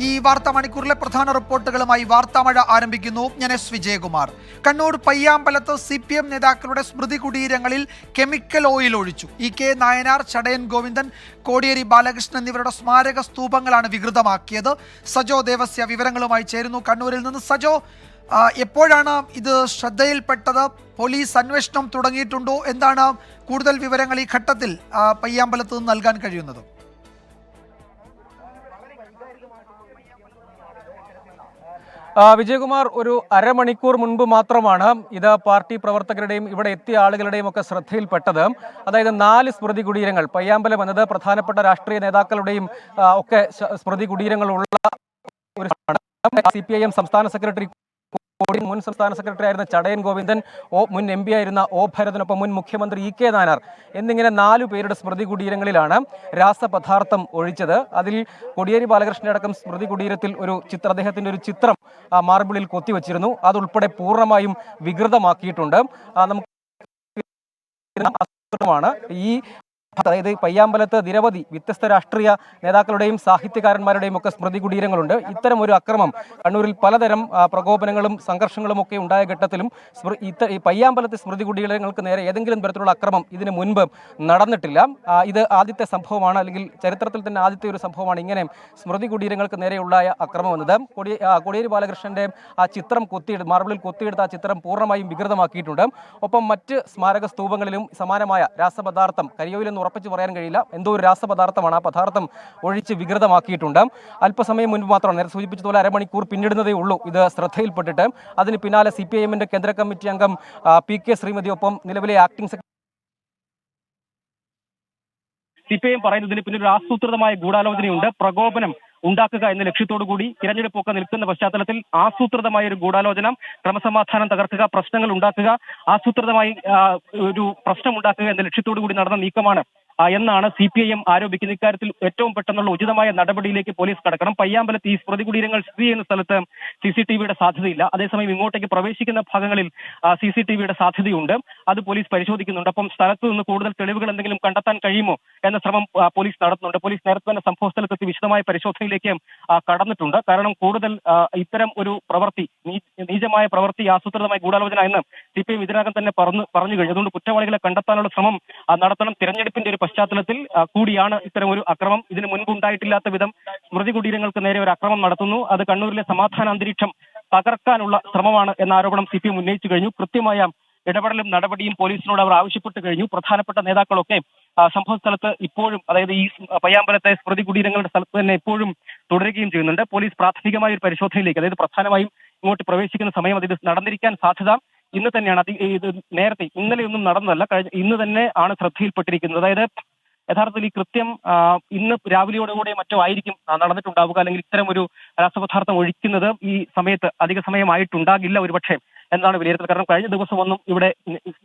ഈ വാർത്താ മണിക്കൂറിലെ പ്രധാന റിപ്പോർട്ടുകളുമായി വാർത്താമഴ ആരംഭിക്കുന്നു. ഞാൻ എസ് വിജയകുമാർ. കണ്ണൂർ പയ്യാമ്പലത്ത് CPM നേതാക്കളുടെ സ്മൃതി കുടീരങ്ങളിൽ കെമിക്കൽ ഓയിൽ ഒഴിച്ചു. EK നായനാർ, ചടയൻ ഗോവിന്ദൻ, കോടിയേരി ബാലകൃഷ്ണൻ എന്നിവരുടെ സ്മാരക സ്തൂപങ്ങളാണ് വികൃതമാക്കിയത്. സജോ ദേവസ്യ വിവരങ്ങളുമായി ചേരുന്നു കണ്ണൂരിൽ നിന്ന്. സജോ, എപ്പോഴാണ് ഇത് ശ്രദ്ധയിൽപ്പെട്ടത്? പോലീസ് അന്വേഷണം തുടങ്ങിയിട്ടുണ്ടോ? എന്താണ് കൂടുതൽ വിവരങ്ങൾ ഈ ഘട്ടത്തിൽ പയ്യാമ്പലത്ത് നിന്ന് നൽകാൻ കഴിയുന്നത്? വിജയകുമാർ, ഒരു അരമണിക്കൂർ മുൻപ് മാത്രമാണ് ഇത് പാർട്ടി പ്രവർത്തകരുടെയും ഇവിടെ എത്തിയ ആളുകളുടെയും ഒക്കെ ശ്രദ്ധയിൽപ്പെട്ടത്. അതായത് 4 സ്മൃതി കുടീരങ്ങൾ, പയ്യാമ്പലം എന്നത് പ്രധാനപ്പെട്ട രാഷ്ട്രീയ നേതാക്കളുടെയും ഒക്കെ സ്മൃതി കുടീരങ്ങളുള്ള ഒരു CPIM സംസ്ഥാന സെക്രട്ടറി, മുൻ സംസ്ഥാന സെക്രട്ടറി ആയിരുന്ന ചടയൻ ഗോവിന്ദൻ, മുൻ MP ആയിരുന്ന ഭരതനൊപ്പം മുൻ മുഖ്യമന്ത്രി EK നായനാർ എന്നിങ്ങനെ 4 പേരുടെ സ്മൃതി കുടീരങ്ങളിലാണ് രാസപദാർത്ഥം ഒഴിച്ചത്. അതിൽ കോടിയേരി ബാലകൃഷ്ണന്റെ അടക്കം സ്മൃതി കുടീരത്തിൽ ഒരു ചിത്രം, അദ്ദേഹത്തിന്റെ ഒരു ചിത്രം മാർബിളിൽ കൊത്തിവെച്ചിരുന്നു. അതുൾപ്പെടെ പൂർണ്ണമായും വികൃതമാക്കിയിട്ടുണ്ട്. നമുക്ക് ഈ അതായത് പയ്യാമ്പലത്ത് നിരവധി വ്യത്യസ്ത രാഷ്ട്രീയ നേതാക്കളുടെയും സാഹിത്യകാരന്മാരുടെയും ഒക്കെ സ്മൃതി കുടീരങ്ങളുണ്ട്. ഇത്തരം ഒരു അക്രമം കണ്ണൂരിൽ പലതരം പ്രകോപനങ്ങളും സംഘർഷങ്ങളും ഒക്കെ ഉണ്ടായ ഘട്ടത്തിലും ഈ പയ്യാമ്പലത്തെ സ്മൃതി കുടീരങ്ങൾക്ക് നേരെ ഏതെങ്കിലും തരത്തിലുള്ള അക്രമം ഇതിനു മുൻപ് നടന്നിട്ടില്ല. ഇത് ആദ്യത്തെ സംഭവമാണ്, അല്ലെങ്കിൽ ചരിത്രത്തിൽ തന്നെ ആദ്യത്തെ ഒരു സംഭവമാണ് ഇങ്ങനെ സ്മൃതി കുടീരങ്ങൾക്ക് നേരെയുള്ള അക്രമം എന്നത്. കോടിയേരി ബാലകൃഷ്ണന്റെ ആ ചിത്രം മാർബിളിൽ കൊത്തിയെടുത്ത ആ ചിത്രം പൂർണ്ണമായും വികൃതമാക്കിയിട്ടുണ്ട്. ഒപ്പം മറ്റ് സ്മാരക സ്തൂപങ്ങളിലും സമാനമായ രാസപദാർത്ഥം, കരിയോയിലെന്ന് ഉറപ്പിച്ച് പറയാൻ കഴിയില്ല, എന്തോ ഒരു രാസപദാർത്ഥമാണ്, ആ പദാർത്ഥം ഒഴിച്ച് വികൃതമാക്കിയിട്ടുണ്ട്. അല്പസമയം മുൻപ് മാത്രമാണ്, നേരെ സൂചിപ്പിച്ചതുപോലെ അരമണിക്കൂർ പിന്നിടുന്നതേ ഉള്ളൂ ഇത് ശ്രദ്ധയിൽപ്പെട്ടിട്ട്. അതിന് പിന്നാലെ CPIM-ന്റെ കേന്ദ്ര കമ്മിറ്റി അംഗം PK ശ്രീമതി, ഒപ്പം നിലവിലെ ആക്ടിംഗ് CPIM പറയുന്നതിന് പിന്നിൽ ഒരു ആസൂത്രിതമായ ഗൂഢാലോചനയുണ്ട്. പ്രകോപനം ഉണ്ടാക്കുക എന്ന ലക്ഷ്യത്തോടു കൂടി തിരഞ്ഞെടുപ്പൊക്കെ നിൽക്കുന്ന പശ്ചാത്തലത്തിൽ ആസൂത്രിതമായ ഒരു ഗൂഢാലോചന, ക്രമസമാധാനം തകർക്കുക, പ്രശ്നങ്ങൾ ഉണ്ടാക്കുക, ആസൂത്രിതമായി ഒരു പ്രശ്നം ഉണ്ടാക്കുക എന്ന ലക്ഷ്യത്തോടു കൂടി നടന്ന നീക്കമാണ് എന്നാണ് CPIM ആരോപിക്കുന്നത്. ഇക്കാര്യത്തിൽ ഏറ്റവും പെട്ടെന്നുള്ള ഉചിതമായ നടപടിയിലേക്ക് പോലീസ് കടക്കണം. പയ്യാമ്പലത്ത് ഈ സ്മൃതി കുടീരങ്ങൾ സ്ഥിതി ചെയ്യുന്ന സ്ഥലത്ത് CCTV-യുടെ സാധ്യതയില്ല. അതേസമയം ഇങ്ങോട്ടേക്ക് പ്രവേശിക്കുന്ന ഭാഗങ്ങളിൽ CCTV-യുടെ സാധ്യതയുണ്ട്. അത് പോലീസ് പരിശോധിക്കുന്നുണ്ട്. അപ്പം സ്ഥലത്ത് നിന്ന് കൂടുതൽ തെളിവുകൾ എന്തെങ്കിലും കണ്ടെത്താൻ കഴിയുമോ എന്ന ശ്രമം പോലീസ് നടത്തുന്നുണ്ട്. പോലീസ് നേരത്തെ തന്നെ സംഭവ സ്ഥലത്തെത്തി വിശദമായ പരിശോധനയിലേക്ക് കടന്നിട്ടുണ്ട്. കാരണം കൂടുതൽ ഇത്തരം ഒരു പ്രവൃത്തി, നീചമായ പ്രവൃത്തി, ആസൂത്രിതമായ ഗൂഢാലോചന എന്ന് CPIM ഇതിനകം തന്നെ പറഞ്ഞു കഴിഞ്ഞു. അതുകൊണ്ട് കുറ്റവാളികളെ കണ്ടെത്താനുള്ള ശ്രമം നടത്തണം. തിരഞ്ഞെടുപ്പിന്റെ ഒരു പശ്ചാത്തലത്തിൽ കൂടിയാണ് ഇത്തരം ഒരു അക്രമം. ഇതിന് മുൻപ് ഉണ്ടായിട്ടില്ലാത്ത വിധം സ്മൃതി കുടീരങ്ങൾക്ക് നേരെ ഒരു അക്രമം നടത്തുന്നു. അത് കണ്ണൂരിലെ സമാധാന അന്തരീക്ഷം തകർക്കാനുള്ള ശ്രമമാണ് എന്ന ആരോപണം CPIM ഉന്നയിച്ചു കഴിഞ്ഞു. കൃത്യമായ ഇടപെടലും നടപടിയും പോലീസിനോട് അവർ ആവശ്യപ്പെട്ട് കഴിഞ്ഞു. പ്രധാനപ്പെട്ട നേതാക്കളൊക്കെ സംഭവ സ്ഥലത്ത് ഇപ്പോഴും, അതായത് ഈ പയ്യാമ്പലത്തെ സ്മൃതി കുടീരങ്ങളുടെ സ്ഥലത്ത് തന്നെ ഇപ്പോഴും തുടരുകയും ചെയ്യുന്നുണ്ട്. പോലീസ് പ്രാഥമികമായ ഒരു പരിശോധനയിലേക്ക്, അതായത് പ്രധാനമായും ഇങ്ങോട്ട് പ്രവേശിക്കുന്ന സമയം അത് നടന്നിരിക്കാൻ സാധ്യത ഇന്ന് തന്നെയാണ്. ഇത് നേരത്തെ ഇന്നലെയൊന്നും നടന്നതല്ല, ഇന്ന് തന്നെ ആണ് ശ്രദ്ധയിൽപ്പെട്ടിരിക്കുന്നത്. അതായത് യഥാർത്ഥത്തിൽ ഈ കൃത്യം ഇന്ന് രാവിലെയോടുകൂടെ മറ്റോ ആയിരിക്കും നടന്നിട്ടുണ്ടാവുക, അല്ലെങ്കിൽ ഇത്തരം ഒരു രാസപദാർത്ഥം ഒഴിക്കുന്നത് ഈ സമയത്ത് അധിക സമയമായിട്ടുണ്ടാകില്ല ഒരുപക്ഷെ എന്നാണ് വിലയിരുത്തൽ. കാരണം കഴിഞ്ഞ ദിവസമൊന്നും ഇവിടെ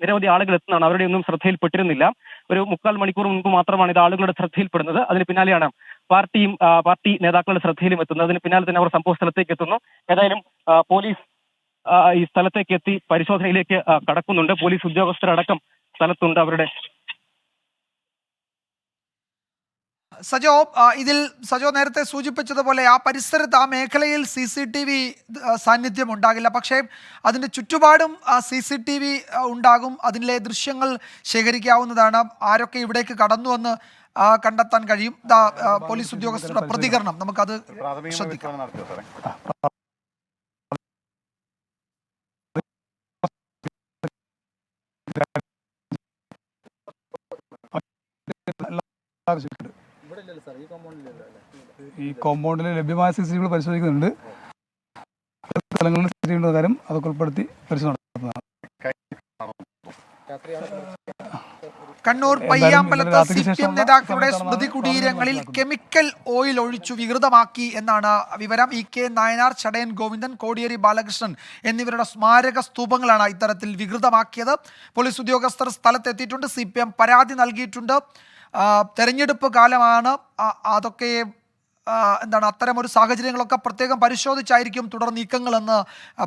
നിരവധി ആളുകൾ എത്തുന്നതാണ്, അവരുടെ ഒന്നും ശ്രദ്ധയിൽപ്പെട്ടിരുന്നില്ല. ഒരു 3/4 മണിക്കൂർ മുൻപ് മാത്രമാണ് ഇത് ആളുകളുടെ ശ്രദ്ധയിൽപ്പെടുന്നത്. അതിന് പിന്നാലെയാണ് പാർട്ടി നേതാക്കളുടെ ശ്രദ്ധയിലും എത്തുന്നത്. അതിന് പിന്നാലെ തന്നെ അവർ സംഭവ സ്ഥലത്തേക്ക് എത്തുന്നു. ഏതായാലും പോലീസ് ഈ സ്ഥലത്തേക്ക് എത്തി പരിശോധനയിലേക്ക് കടക്കുന്നുണ്ട്. പോലീസ് ഉദ്യോഗസ്ഥരടക്കം സ്ഥലത്തുണ്ട്. അവരുടെ സജോ നേരത്തെ സൂചിപ്പിച്ചതുപോലെ ആ പരിസരത്ത്, ആ മേഖലയിൽ CCTV സാന്നിധ്യം ഉണ്ടാകില്ല. പക്ഷേ അതിൻ്റെ ചുറ്റുപാടും CCTV ഉണ്ടാകും. അതിലെ ദൃശ്യങ്ങൾ ശേഖരിക്കാവുന്നതാണ്. ആരൊക്കെ ഇവിടേക്ക് കടന്നുവെന്ന് കണ്ടെത്താൻ കഴിയും. പോലീസ് ഉദ്യോഗസ്ഥരുടെ പ്രതികരണം നമുക്കത് ശ്രദ്ധിക്കാം. ഈ കോമ്പൗണ്ടിൽ ലഭ്യമായ CCTV പരിശോധിക്കുന്നുണ്ട്. സ്ഥലങ്ങളിൽ സ്ഥിതിയുള്ള കാര്യം അതൊക്കെ ഉൾപ്പെടുത്തി പരിശോധന നടത്തുന്നതാണ്. കണ്ണൂർ പയ്യാമ്പലത്ത് CPM നേതാക്കളുടെ സ്മൃതി കുടീരങ്ങളിൽ കെമിക്കൽ ഓയിൽ ഒഴിച്ചു വികൃതമാക്കി എന്നാണ് വിവരം. EK നായനാർ, ചടയൻ ഗോവിന്ദൻ, കോടിയേരി ബാലകൃഷ്ണൻ എന്നിവരുടെ സ്മാരക സ്തൂപങ്ങളാണ് ഇത്തരത്തിൽ വികൃതമാക്കിയത്. പോലീസ് ഉദ്യോഗസ്ഥർ സ്ഥലത്തെത്തിയിട്ടുണ്ട്. CPM പരാതി നൽകിയിട്ടുണ്ട്. തെരഞ്ഞെടുപ്പ് കാലമാണ്. അതൊക്കെ അത്തരമൊരു സാഹചര്യങ്ങളൊക്കെ പ്രത്യേകം പരിശോധിച്ചായിരിക്കും തുടർ നീക്കങ്ങളെന്ന്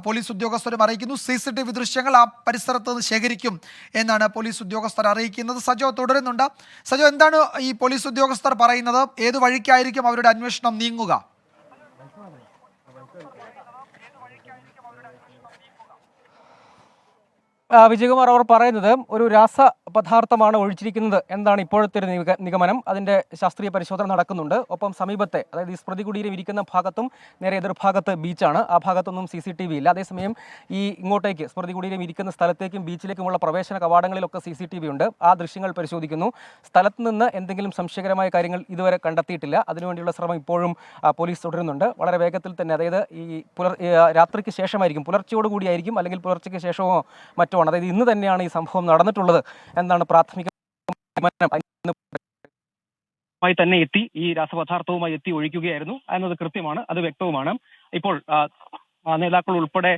പോലീസ് ഉദ്യോഗസ്ഥരും അറിയിക്കുന്നു. CCTV ദൃശ്യങ്ങൾ ആ പരിസരത്ത് നിന്ന് ശേഖരിക്കും എന്നാണ് പോലീസ് ഉദ്യോഗസ്ഥർ അറിയിക്കുന്നത്. സജോ തുടരുന്നുണ്ട്. സജോ, എന്താണ് ഈ പോലീസ് ഉദ്യോഗസ്ഥർ പറയുന്നത്? ഏത് വഴിക്കായിരിക്കും അവരുടെ അന്വേഷണം നീങ്ങുക? വിജയകുമാർ, അവർ പറയുന്നത് ഒരു രാസപദാർത്ഥമാണ് ഒഴിച്ചിരിക്കുന്നത് എന്നാണ് ഇപ്പോഴത്തെ ഒരു നിഗമനം. അതിൻ്റെ ശാസ്ത്രീയ പരിശോധന നടക്കുന്നുണ്ട്. ഒപ്പം സമീപത്തെ, അതായത് ഈ സ്മൃതി കുടീരം ഇരിക്കുന്ന ഭാഗത്തും നേരെ എതിർഭാഗത്ത് ബീച്ചാണ്. ആ ഭാഗത്തൊന്നും CCTV ഇല്ല. അതേസമയം ഈ ഇങ്ങോട്ടേക്ക് സ്മൃതി കുടീരം ഇരിക്കുന്ന സ്ഥലത്തേക്കും ബീച്ചിലേക്കുമുള്ള പ്രവേശന കവാടങ്ങളിലൊക്കെ CCTV ഉണ്ട്. ആ ദൃശ്യങ്ങൾ പരിശോധിക്കുന്നു. സ്ഥലത്ത് നിന്ന് എന്തെങ്കിലും സംശയകരമായ കാര്യങ്ങൾ ഇതുവരെ കണ്ടെത്തിയിട്ടില്ല. അതിനുവേണ്ടിയുള്ള ശ്രമം ഇപ്പോഴും പോലീസ് തുടരുന്നുണ്ട്. വളരെ വേഗത്തിൽ തന്നെ, അതായത് ഈ രാത്രിക്ക് ശേഷമായിരിക്കും, പുലർച്ചയോടുകൂടിയായിരിക്കും, അല്ലെങ്കിൽ പുലർച്ചയ്ക്ക് ശേഷമോ മറ്റോ, അതായത് ഇന്ന് തന്നെയാണ് ഈ സംഭവം നടന്നിട്ടുള്ളത് എന്നാണ് പ്രാഥമിക തന്നെ എത്തി ഈ രാസപദാർത്ഥവുമായി എത്തി ഒഴിക്കുകയായിരുന്നു എന്നത് കൃത്യമാണ്, അത് വ്യക്തവുമാണ്. ഇപ്പോൾ നേതാക്കൾ ഉൾപ്പെടെ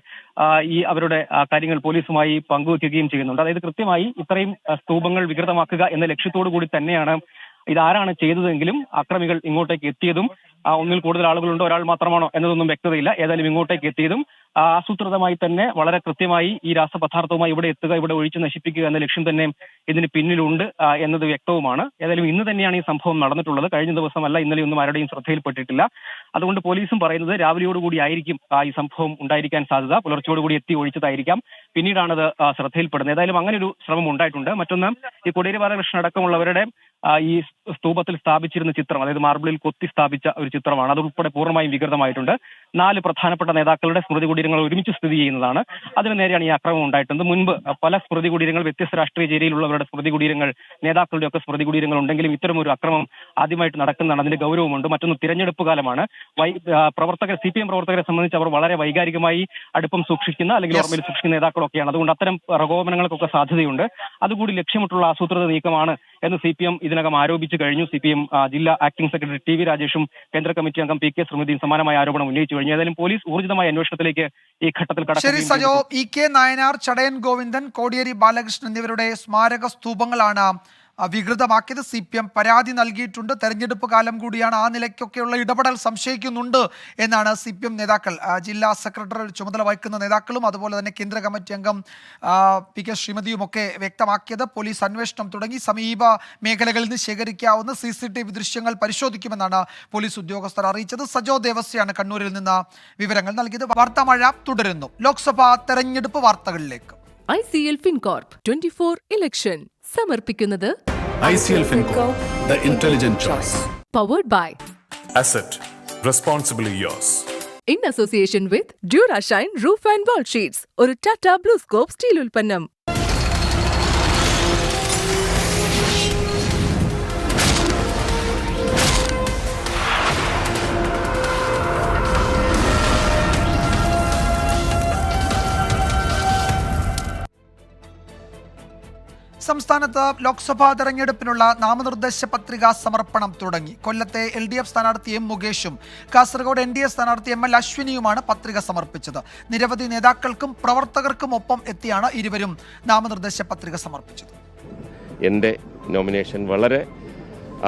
ഈ അവരുടെ കാര്യങ്ങൾ പോലീസുമായി പങ്കുവെക്കുകയും ചെയ്യുന്നുണ്ട്. അതായത് കൃത്യമായി ഇത്രയും സ്തൂപങ്ങൾ വികൃതമാക്കുക എന്ന ലക്ഷ്യത്തോടു കൂടി തന്നെയാണ് ഇതാരാണ് ചെയ്തതെങ്കിലും അക്രമികൾ ഇങ്ങോട്ടേക്ക് എത്തിയതും, ഒന്നിൽ കൂടുതൽ ആളുകളുണ്ടോ, ഒരാൾ മാത്രമാണോ എന്നതൊന്നും വ്യക്തതയില്ല. ഏതായാലും ഇങ്ങോട്ടേക്ക് എത്തിയതും ആസൂത്രിതമായി തന്നെ വളരെ കൃത്യമായി ഈ രാസപദാർത്ഥവുമായി ഇവിടെ എത്തുക, ഇവിടെ ഒഴിച്ച് നശിപ്പിക്കുക എന്ന ലക്ഷ്യം തന്നെ ഇതിന് പിന്നിലുണ്ട് എന്നത് വ്യക്തവുമാണ്. ഏതായാലും ഇന്ന് തന്നെയാണ് ഈ സംഭവം നടന്നിട്ടുള്ളത്. കഴിഞ്ഞ ദിവസമല്ല, ഇന്നലെയൊന്നും ആരുടെയും ശ്രദ്ധയിൽപ്പെട്ടിട്ടില്ല. അതുകൊണ്ട് പോലീസും പറയുന്നത് രാവിലെയോടുകൂടി ആയിരിക്കും ഈ സംഭവം ഉണ്ടായിരിക്കാൻ സാധ്യത. പുലർച്ചയോടുകൂടി എത്തി ഒഴിച്ചതായിരിക്കാം, പിന്നീടാണത് ശ്രദ്ധയിൽപ്പെടുന്നത്. ഏതായാലും അങ്ങനെ ഒരു ശ്രമം ഉണ്ടായിട്ടുണ്ട്. മറ്റൊന്ന്, ഈ കോടിയേരി ബാലകൃഷ്ണൻ അടക്കമുള്ളവരുടെ ഈ സ്തൂപത്തിൽ സ്ഥാപിച്ചിരുന്ന ചിത്രം, അതായത് മാർബിളിൽ കൊത്തി സ്ഥാപിച്ച ഒരു ചിത്രമാണ്. അതുൾപ്പെടെ പൂർണ്ണമായും വികൃതമായിട്ടുണ്ട്. 4 പ്രധാനപ്പെട്ട നേതാക്കളുടെ സ്മൃതി കുടീരങ്ങൾ ഒരുമിച്ച് സ്ഥിതി ചെയ്യുന്നതാണ്. അതിന് നേരെയാണ് ഈ ആക്രമണം ഉണ്ടായിട്ടുണ്ട്. മുൻപ് പല സ്മൃതി കുടീരങ്ങൾ, വ്യത്യസ്ത രാഷ്ട്രീയ ചേരിയിലുള്ളവരുടെ സ്മൃതി കുടീരങ്ങൾ, നേതാക്കളുടെ ഒക്കെ സ്മൃതി കുടീരങ്ങൾ ഉണ്ടെങ്കിലും ഇത്തരം ഒരു അക്രമം ആദ്യമായിട്ട് നടക്കുന്നതാണ്. അതിന്റെ ഗൗരവമുണ്ട്. മറ്റൊന്ന്, തിരഞ്ഞെടുപ്പ് കാലമാണ്. CPM പ്രവർത്തകരെ സംബന്ധിച്ച് അവർ വളരെ വൈകാരികമായി അടുപ്പം സൂക്ഷിക്കുന്ന, അല്ലെങ്കിൽ ഓർമ്മയിൽ സൂക്ഷിക്കുന്ന നേതാക്കളൊക്കെയാണ്. അതുകൊണ്ട് അത്തരം പ്രകോപനങ്ങൾക്കൊക്കെ സാധ്യതയുണ്ട്. അതുകൂടി ലക്ഷ്യമിട്ടുള്ള ആസൂത്രിത നീക്കമാണ് എന്ന് CPM ഇതിനകം ആരോപിച്ചു കഴിഞ്ഞു. CPM ജില്ലാ ആക്ടിംഗ് സെക്രട്ടറി TV രാജേഷും കേന്ദ്ര കമ്മിറ്റി അംഗം PK ശ്രീമതിയും സമാനമായ ആരോപണം ഉന്നയിച്ചു കഴിഞ്ഞു. ഏതായാലും പോലീസ് ഊർജിതമായ അന്വേഷണത്തിലേക്ക് ഈ ഘട്ടത്തിൽ കടക്കും. ശരി സജോ, EK നായനാർ, ചടയൻ ഗോവിന്ദൻ, കോടിയേരി ബാലകൃഷ്ണൻ എന്നിവരുടെ സ്മാരക സ്തൂപങ്ങളാണ് വികൃതമാക്കിയത്. CPM പരാതി നൽകിയിട്ടുണ്ട്. തെരഞ്ഞെടുപ്പ് കാലം കൂടിയാണ്, ആ നിലയ്ക്കൊക്കെയുള്ള ഇടപെടൽ സംശയിക്കുന്നുണ്ട് എന്നാണ് CPM നേതാക്കൾ, ജില്ലാ സെക്രട്ടറി ചുമതല വഹിക്കുന്ന നേതാക്കളും അതുപോലെ തന്നെ കേന്ദ്ര കമ്മിറ്റി അംഗം PK ശ്രീമതിയും ഒക്കെ വ്യക്തമാക്കിയത്. പോലീസ് അന്വേഷണം തുടങ്ങി. സമീപ മേഖലകളിൽ നിന്ന് ശേഖരിക്കാവുന്ന CCTV ദൃശ്യങ്ങൾ പരിശോധിക്കുമെന്നാണ് പോലീസ് ഉദ്യോഗസ്ഥർ അറിയിച്ചത്. സജോ ദേവസ്യാണ് കണ്ണൂരിൽ നിന്ന് വിവരങ്ങൾ നൽകിയത്. വാർത്താ മഴ തുടരുന്നു. ലോക്സഭാ തെരഞ്ഞെടുപ്പ് വാർത്തകളിലേക്ക്. ICL FinCorp 24 ഇലക്ഷൻ സമർപ്പിക്കുന്നത് ICL FinCorp, the intelligent choice. Powered by Asset, responsibly yours. in association with Durashine Roof and Wall Sheets, ഒരു ടാറ്റ ബ്ലൂസ്കോപ്പ് സ്റ്റീൽ ഉൽപ്പന്നം. സംസ്ഥാനത്ത് ലോക്സഭാ തെരഞ്ഞെടുപ്പിനുള്ള നാമനിർദ്ദേശ പത്രികാ സമർപ്പണം തുടങ്ങി. കൊല്ലത്തെ LDF സ്ഥാനാർത്ഥി M മുകേഷും കാസർഗോഡ് NDA സ്ഥാനാർത്ഥി ML അശ്വിനിയുമാണ് പത്രിക സമർപ്പിച്ചത്. നിരവധി നേതാക്കൾക്കും പ്രവർത്തകർക്കും ഒപ്പം എത്തിയാണ് ഇരുവരും നാമനിർദ്ദേശ പത്രിക സമർപ്പിച്ചത്. എൻ്റെ നോമിനേഷൻ വളരെ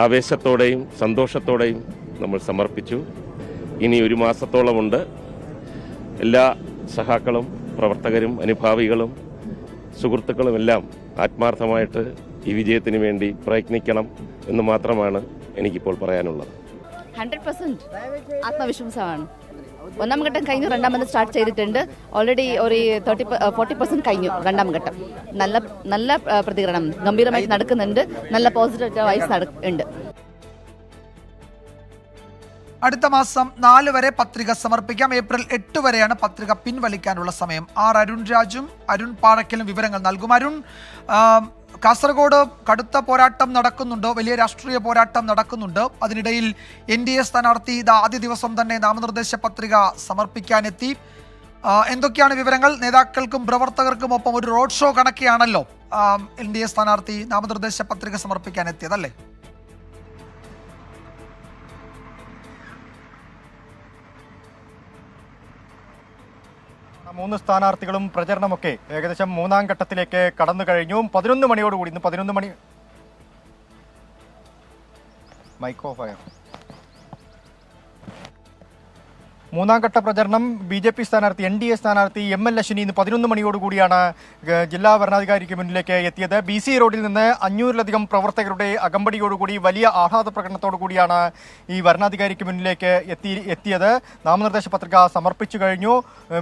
ആവേശത്തോടെയും സന്തോഷത്തോടെയും നമ്മൾ സമർപ്പിച്ചു. ഇനി 1 മാസത്തോളമുണ്ട്. എല്ലാ സഹാക്കളും, പ്രവർത്തകരും, അനുഭാവികളും, സുഹൃത്തുക്കളുമെല്ലാം ആത്മാർത്ഥമായിട്ട് ഈ വിജയത്തിന് വേണ്ടി പ്രയത്നിക്കണം എന്ന് മാത്രമാണ് എനിക്കിപ്പോൾ പറയാനുള്ളത്. 100% ആത്മവിശ്വാസമാണ്. 1ാം ഘട്ടം കഴിഞ്ഞു, 2ാമത് സ്റ്റാർട്ട് ചെയ്തിട്ടുണ്ട്. ഓൾറെഡി ഒരു 40% കഴിഞ്ഞു 2ാം ഘട്ടം. നല്ല പ്രതികരണം ഗംഭീരമായി നടക്കുന്നുണ്ട്. നല്ല പോസിറ്റീവ് വൈസ് ഉണ്ട്. അടുത്ത മാസം 4 വരെ പത്രിക സമർപ്പിക്കാം. ഏപ്രിൽ 8 വരെയാണ് പത്രിക പിൻവലിക്കാനുള്ള സമയം. അരുൺ രാജും അരുൺ പാറയ്ക്കലും വിവരങ്ങൾ നൽകും. അരുൺ, കാസർഗോഡ് കടുത്ത പോരാട്ടം നടക്കുന്നുണ്ട്, വലിയ രാഷ്ട്രീയ പോരാട്ടം നടക്കുന്നുണ്ട്. അതിനിടയിൽ NDA സ്ഥാനാർത്ഥി ആദ്യ ദിവസം തന്നെ നാമനിർദ്ദേശ പത്രിക സമർപ്പിക്കാനെത്തി. എന്തൊക്കെയാണ് വിവരങ്ങൾ? നേതാക്കൾക്കും പ്രവർത്തകർക്കും ഒപ്പം ഒരു റോഡ് ഷോ കണക്കെയാണല്ലോ NDA സ്ഥാനാർത്ഥി നാമനിർദ്ദേശ പത്രിക സമർപ്പിക്കാനെത്തിയത്, അല്ലേ? മൂന്ന് സ്ഥാനാർത്ഥികളും പ്രചരണമൊക്കെ ഏകദേശം 3ാം ഘട്ടത്തിലേക്ക് കടന്നു കഴിഞ്ഞു. 11 മണിയോടുകൂടി, ഇന്ന് 11 മണി മൈക്ക് ഓഫ് ആയോ? മൂന്നാം ഘട്ട പ്രചരണം BJP സ്ഥാനാർത്ഥി NDA സ്ഥാനാർത്ഥി ML അശ്വിനി ഇന്ന് 11 മണിയോടുകൂടിയാണ് ജില്ലാ വരണാധികാരിക്ക് മുന്നിലേക്ക് എത്തിയത്. BC റോഡിൽ നിന്ന് 500-ലധികം പ്രവർത്തകരുടെ അകമ്പടിയോടുകൂടി വലിയ ആഹ്ലാദ പ്രകടനത്തോടു കൂടിയാണ് ഈ വരണാധികാരിക്ക് മുന്നിലേക്ക് എത്തിയത്. നാമനിർദ്ദേശ പത്രിക സമർപ്പിച്ചു കഴിഞ്ഞു.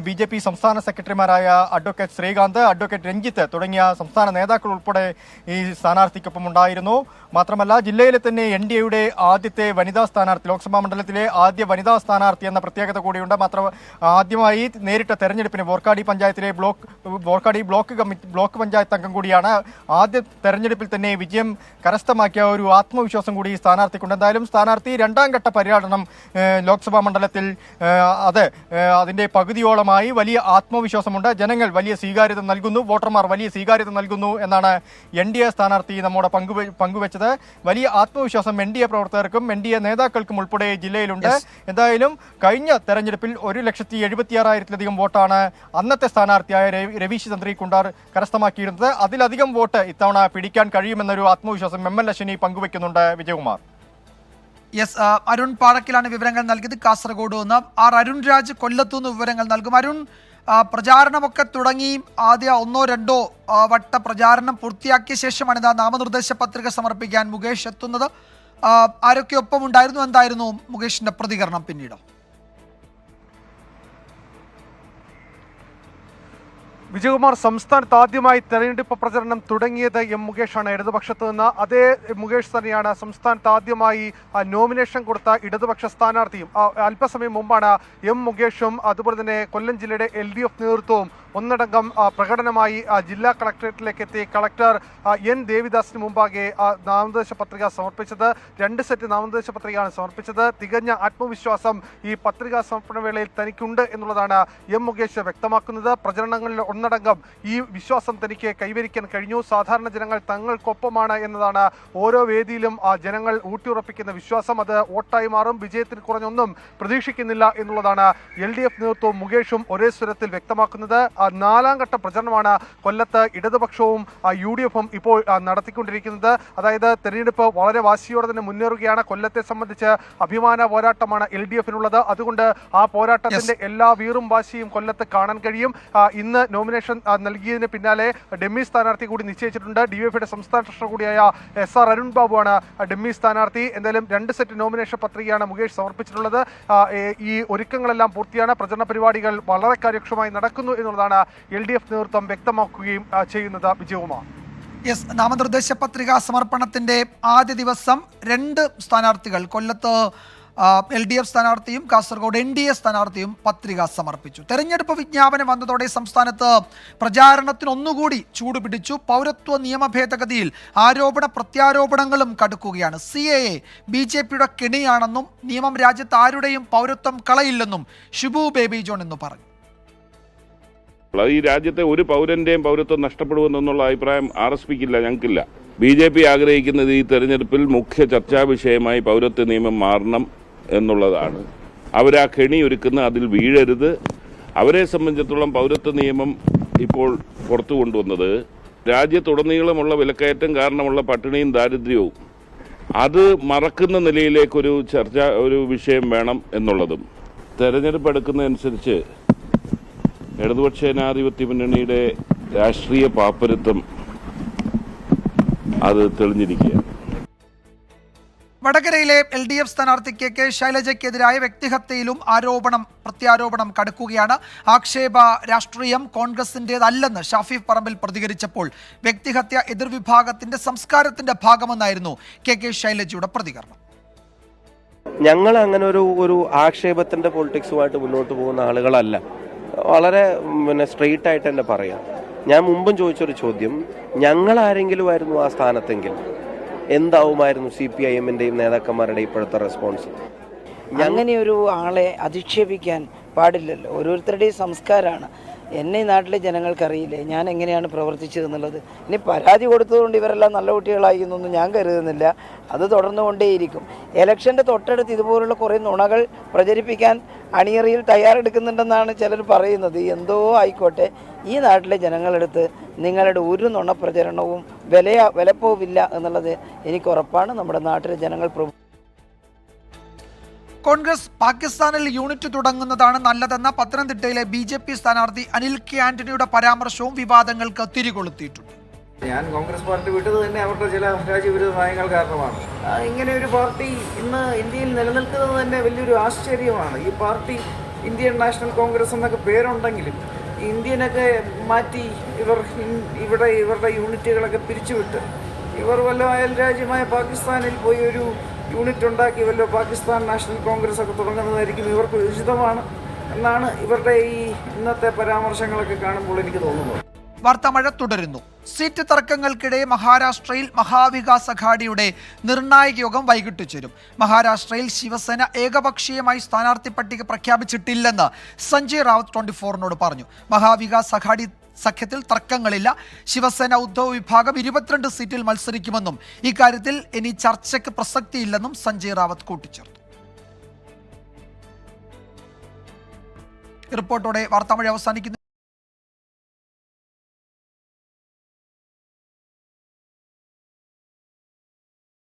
BJP സംസ്ഥാന സെക്രട്ടറിമാരായ അഡ്വക്കേറ്റ് ശ്രീകാന്ത്, അഡ്വക്കേറ്റ് രഞ്ജിത്ത് തുടങ്ങിയ സംസ്ഥാന നേതാക്കൾ ഉൾപ്പെടെ ഈ സ്ഥാനാർത്ഥിക്കൊപ്പം ഉണ്ടായിരുന്നു. മാത്രമല്ല ജില്ലയിലെ തന്നെ NDAയുടെ ആദ്യത്തെ വനിതാ സ്ഥാനാർത്ഥി, ലോക്സഭാ മണ്ഡലത്തിലെ ആദ്യ വനിതാ സ്ഥാനാർത്ഥി എന്ന പ്രത്യേകത കൂടിയുണ്ട്. ആദ്യമായി നേരിട്ട തെരഞ്ഞെടുപ്പിന് വോർക്കാടി പഞ്ചായത്തിലെ ബ്ലോക്ക് പഞ്ചായത്ത് അംഗം കൂടിയാണ്. ആദ്യ തെരഞ്ഞെടുപ്പിൽ തന്നെ വിജയം കരസ്ഥമാക്കിയ ഒരു ആത്മവിശ്വാസം കൂടി ഈ സ്ഥാനാർത്ഥിക്കുണ്ട്. എന്തായാലും സ്ഥാനാർത്ഥി രണ്ടാം ഘട്ട പര്യടനം ലോക്സഭാ മണ്ഡലത്തിൽ അതിന്റെ പകുതിയോളമായി വലിയ ആത്മവിശ്വാസമുണ്ട്. ജനങ്ങൾ വലിയ സ്വീകാര്യത നൽകുന്നു, വോട്ടർമാർ വലിയ സ്വീകാര്യത നൽകുന്നു എന്നാണ് NDA സ്ഥാനാർത്ഥി നമ്മോട് പങ്കുവച്ചത്. വലിയ ആത്മവിശ്വാസം NDA പ്രവർത്തകർക്കും NDA നേതാക്കൾക്കും ഉൾപ്പെടെ ജില്ലയിലുണ്ട്. എന്തായാലും കഴിഞ്ഞ തെരഞ്ഞെടുപ്പിൽ 1,76,000-ലധികം വോട്ടാണ് അന്നത്തെ സ്ഥാനാർത്ഥിയായ രവീശ് ചന്ദ്രി കുണ്ടാർ കരസ്ഥമാക്കിയിരുന്നത്. അതിലധികം വോട്ട് ഇത്തവണ പിടിക്കാൻ കഴിയുമെന്നൊരു ആത്മവിശ്വാസം ML അശ്വിനി പങ്കുവെക്കുന്നുണ്ട്. വിജയകുമാർ. യെസ്, അരുൺ പാറക്കിലാണ് വിവരങ്ങൾ നൽകിയത് കാസർഗോഡ് നിന്ന്. അരുൺ രാജ് കൊല്ലത്തുനിന്ന് വിവരങ്ങൾ നൽകും. അരുൺ, പ്രചാരണമൊക്കെ തുടങ്ങി ആദ്യ 1-2 വട്ട പ്രചാരണം പൂർത്തിയാക്കിയ ശേഷമാണ് ഇതാ നാമനിർദ്ദേശ പത്രിക സമർപ്പിക്കാൻ മുകേഷ് എത്തുന്നത്. ആരൊക്കെ ഒപ്പം ഉണ്ടായിരുന്നു? എന്തായിരുന്നു മുകേഷിന്റെ പ്രതികരണം പിന്നീട്? വിജയകുമാർ, സംസ്ഥാനത്ത് ആദ്യമായി തെരഞ്ഞെടുപ്പ് പ്രചരണം തുടങ്ങിയത് മുകേഷാണ് ഇടതുപക്ഷത്ത് നിന്ന്. അതേ മുകേഷ് തന്നെയാണ് സംസ്ഥാനത്ത് ആദ്യമായി നോമിനേഷൻ കൊടുത്ത ഇടതുപക്ഷ സ്ഥാനാർത്ഥിയും. അല്പസമയം മുമ്പാണ് മുകേഷും അതുപോലെ തന്നെ കൊല്ലം ജില്ലയുടെ LDF നേതൃത്വവും ഒന്നടങ്കം പ്രകടനമായി ജില്ലാ കളക്ടറേറ്റിലേക്ക് എത്തി കളക്ടർ N ദേവിദാസിന് മുമ്പാകെ നാമനിർദ്ദേശ പത്രിക സമർപ്പിച്ചത്. 2 സെറ്റ് നാമനിർദ്ദേശ പത്രികയാണ് സമർപ്പിച്ചത്. തികഞ്ഞ ആത്മവിശ്വാസം ഈ പത്രികാ സമർപ്പണ വേളയിൽ തനിക്കുണ്ട് എന്നുള്ളതാണ് മുകേഷ് വ്യക്തമാക്കുന്നത്. പ്രചരണങ്ങളിൽ ഒന്നടങ്കം ഈ വിശ്വാസം തനിക്ക് കൈവരിക്കാൻ കഴിഞ്ഞു. സാധാരണ ജനങ്ങൾ തങ്ങൾക്കൊപ്പമാണ് എന്നതാണ് ഓരോ വേദിയിലും ജനങ്ങൾ ഊട്ടിയുറപ്പിക്കുന്ന വിശ്വാസം. അത് വോട്ടായി മാറും. വിജയത്തിന് കുറഞ്ഞൊന്നും പ്രതീക്ഷിക്കുന്നില്ല എന്നുള്ളതാണ് LDF നേതൃത്വവും മുകേഷും ഒരേ സ്വരത്തിൽ വ്യക്തമാക്കുന്നത്. 4ാം ഘട്ട പ്രചരണമാണ് കൊല്ലത്ത് ഇടതുപക്ഷവും UDF-ഉം ഇപ്പോൾ നടത്തിക്കൊണ്ടിരിക്കുന്നത്. അതായത് തെരഞ്ഞെടുപ്പ് വളരെ വാശിയോടെ തന്നെ മുന്നേറുകയാണ്. കൊല്ലത്തെ സംബന്ധിച്ച് അഭിമാന പോരാട്ടമാണ് LDF-നുള്ളത്. അതുകൊണ്ട് ആ പോരാട്ടത്തിന്റെ എല്ലാ വീറും വാശിയും കൊല്ലത്ത് കാണാൻ കഴിയും. ഇന്ന് നോമിനേഷൻ നൽകിയതിന് പിന്നാലെ ഡെമ്മി സ്ഥാനാർത്ഥി കൂടി നിശ്ചയിച്ചിട്ടുണ്ട്. DYFയുടെ സംസ്ഥാന ട്രഷറർ കൂടിയായ SR അരുൺ ബാബുവാണ് ഡെമ്മി സ്ഥാനാർത്ഥി. എന്തായാലും 2 സെറ്റ് നോമിനേഷൻ പത്രികയാണ് മുകേഷ് സമർപ്പിച്ചിട്ടുള്ളത്. ഈ ഒരുക്കങ്ങളെല്ലാം പൂർത്തിയാണ്. പ്രചരണ പരിപാടികൾ വളരെ കാര്യക്ഷമമായി നടക്കുന്നു എന്നുള്ളതാണ് LDF നേതൃത്വം വ്യക്തമാക്കുകയും ചെയ്യുന്നത്. വിജയകുമാർ. യെസ്, നാമനിർദ്ദേശ പത്രിക സമർപ്പണത്തിന്റെ ആദ്യ ദിവസം 2 സ്ഥാനാർത്ഥികൾ, കൊല്ലത്ത് LDF സ്ഥാനാർത്ഥിയും കാസർഗോഡ് NDA സ്ഥാനാർത്ഥിയും പത്രിക സമർപ്പിച്ചു. തെരഞ്ഞെടുപ്പ് വിജ്ഞാപനം വന്നതോടെ സംസ്ഥാനത്ത് പ്രചാരണത്തിന് ഒന്നുകൂടി ചൂടുപിടിച്ചു. പൗരത്വ നിയമ ഭേദഗതിയിൽ ആരോപണ പ്രത്യാരോപണങ്ങളും കടുക്കുകയാണ്. CAA BJPയുടെ കെണിയാണെന്നും നിയമം രാജ്യത്ത് ആരുടെയും പൗരത്വം കളയില്ലെന്നും ഷിബു ബേബി ജോൺ എന്ന് പറഞ്ഞു. ഈ രാജ്യത്തെ ഒരു പൗരന്റെയും പൗരത്വം നഷ്ടപ്പെടുമെന്നുള്ള അഭിപ്രായം RSPക്കില്ല, ഞങ്ങൾക്കില്ല. BJP ആഗ്രഹിക്കുന്നത് ഈ തെരഞ്ഞെടുപ്പിൽ മുഖ്യ ചർച്ചാ വിഷയമായി പൗരത്വ നിയമം മാറണം എന്നുള്ളതാണ്. അവരാ കെണി ഒരുക്കുന്ന, അതിൽ വീഴരുത്. അവരെ സംബന്ധിച്ചിടത്തോളം പൗരത്വ നിയമം ഇപ്പോൾ പുറത്തു കൊണ്ടുവന്നത് രാജ്യത്തുടനീളമുള്ള വിലക്കയറ്റം കാരണമുള്ള പട്ടിണിയും ദാരിദ്ര്യവും അത് മറക്കുന്ന നിലയിലേക്കൊരു ഒരു വിഷയം വേണം എന്നുള്ളതും. തെരഞ്ഞെടുപ്പ് എടുക്കുന്നതനുസരിച്ച് ഇടതുപക്ഷ ജനാധിപത്യ മുന്നണിയുടെ രാഷ്ട്രീയ പാപ്പരത്വം അത് തെളിഞ്ഞിരിക്കുകയാണ്. വടകരയിലെ LDF സ്ഥാനാർത്ഥി KK ശൈലജയ്ക്കെതിരായ വ്യക്തിഹത്യയിലും പ്രത്യാരോപണം കടുക്കുകയാണ്. ആക്ഷേപ രാഷ്ട്രീയം കോൺഗ്രസിൻ്റെതല്ലെന്ന് ഷാഫി പറമ്പിൽ പ്രതികരിച്ചപ്പോൾ വ്യക്തിഹത്യ എതിർവിഭാഗത്തിന്റെ സംസ്കാരത്തിന്റെ ഭാഗമെന്നായിരുന്നു KK ശൈലജയുടെ പ്രതികരണം. ഞങ്ങൾ അങ്ങനെ ഒരു ആക്ഷേപത്തിന്റെ പൊളിറ്റിക്സുമായിട്ട് മുന്നോട്ട് പോകുന്ന ആളുകളല്ല. വളരെ സ്ട്രെയിറ്റ് ആയിട്ട് തന്നെ പറയാം. ഞാൻ മുമ്പും ചോദിച്ചൊരു ചോദ്യം, ഞങ്ങൾ ആരെങ്കിലും ആയിരുന്നു ആ സ്ഥാനത്തെങ്കിൽ എന്താവുമായിരുന്നു CPIM-ന്റെയും നേതാക്കന്മാരുടെയും ഇപ്പോഴത്തെ റെസ്പോൺസ്? അങ്ങനെയൊരു ആളെ അധിക്ഷേപിക്കാൻ പാടില്ലല്ലോ. ഓരോരുത്തരുടെയും സംസ്കാരമാണ്. എന്നെ ഈ നാട്ടിലെ ജനങ്ങൾക്കറിയില്ലേ ഞാൻ എങ്ങനെയാണ് പ്രവർത്തിച്ചതെന്നുള്ളത്. ഇനി പരാതി കൊടുത്തതുകൊണ്ട് ഇവരെല്ലാം നല്ല കുട്ടികളായി എന്നൊന്നും ഞാൻ കരുതുന്നില്ല. അത് തുടർന്നുകൊണ്ടേയിരിക്കും. ഇലക്ഷൻ്റെ തൊട്ടടുത്ത് ഇതുപോലുള്ള കുറേ നുണകൾ പ്രചരിപ്പിക്കാൻ അണിയറയിൽ തയ്യാറെടുക്കുന്നുണ്ടെന്നാണ് ചിലർ പറയുന്നത്. എന്തോ ആയിക്കോട്ടെ, ഈ നാട്ടിലെ ജനങ്ങളെടുത്ത് നിങ്ങളുടെ ഒരു നുണ പ്രചരണവും വിലപ്പോവില്ല എന്നുള്ളത് എനിക്ക് ഉറപ്പാണ്. നമ്മുടെ നാട്ടിലെ ജനങ്ങൾ കോൺഗ്രസ് പാകിസ്ഥാനിൽ യൂണിറ്റ് തുടങ്ങുന്നതാണ് നല്ലതെന്ന പത്തനംതിട്ടയിലെ BJP സ്ഥാനാർത്ഥി അനിൽ കെ ആന്റണിയുടെ പരാമർശവും വിവാദങ്ങൾക്ക് തിരികൊളുത്തിയിട്ടുണ്ട്. ഞാൻ കോൺഗ്രസ് പാർട്ടി വിട്ടത് തന്നെ അവരുടെ ചില രാജ്യവിരുദ്ധ നയങ്ങൾ കാരണമാണ്. ഇങ്ങനെ ഒരു പാർട്ടി ഇന്ന് ഇന്ത്യയിൽ നിലനിൽക്കുന്നത് തന്നെ വലിയൊരു ആശ്ചര്യമാണ്. ഈ പാർട്ടി ഇന്ത്യൻ നാഷണൽ കോൺഗ്രസ് എന്നൊക്കെ പേരുണ്ടെങ്കിലും ഇന്ത്യനൊക്കെ മാറ്റി ഇവിടെ ഇവരുടെ യൂണിറ്റുകളൊക്കെ പിരിച്ചുവിട്ട് ഇവർ വല്ല അയൽ രാജ്യമായ പാകിസ്ഥാനിൽ പോയി ഒരു യൂണിറ്റ് ഉണ്ടാക്കി വല്ല പാകിസ്ഥാൻ നാഷണൽ കോൺഗ്രസ് ഒക്കെ തുടങ്ങുന്നതായിരിക്കും ഇവർക്ക് ഉചിതമാണ് എന്നാണ് ഇവരുടെ ഈ ഇന്നത്തെ പരാമർശങ്ങളൊക്കെ കാണുമ്പോൾ എനിക്ക് തോന്നുന്നത്. വാർത്താമഴ തുടരുന്നു. സീറ്റ് തർക്കങ്ങൾക്കിടെ മഹാരാഷ്ട്രയിൽ മഹാവികാസ് അഘാഡിയുടെ നിർണായക യോഗം വൈകിട്ട് ചേരും. മഹാരാഷ്ട്രയിൽ ശിവസേന ഏകപക്ഷീയമായി സ്ഥാനാർത്ഥി പട്ടിക പ്രഖ്യാപിച്ചിട്ടില്ലെന്ന് സഞ്ജയ് റാവത്ത് 24 പറഞ്ഞു. മഹാവികാസ് അഘാഡി സഖ്യത്തിൽ തർക്കങ്ങളില്ല. ശിവസേന ഉദ്ധവ് വിഭാഗം 22 സീറ്റിൽ മത്സരിക്കുമെന്നും ഇക്കാര്യത്തിൽ ഇനി ചർച്ചയ്ക്ക് പ്രസക്തിയില്ലെന്നും സഞ്ജയ് റാവത്ത് കൂട്ടിച്ചേർത്തു. റിപ്പോർട്ടോടെ വാർത്താമഴ അവസാനിക്കുന്നു.